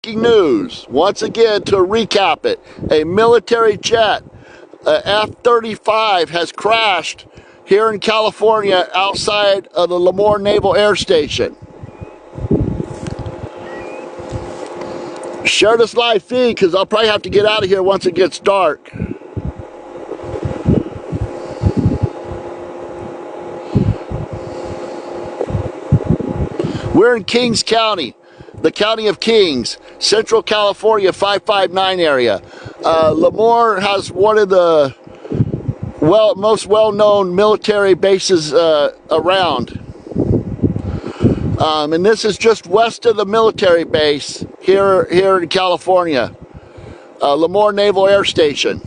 News, once again to recap it, a military jet, F-35, has crashed here in California outside of the Lemoore Naval Air Station. Share this live feed because I'll probably have to get out of here once it gets dark. We're in Kings County, the County of Kings, Central California, 559 area. Lemoore has one of the most well-known military bases around. And this is just west of the military base here in California, Lemoore Naval Air Station.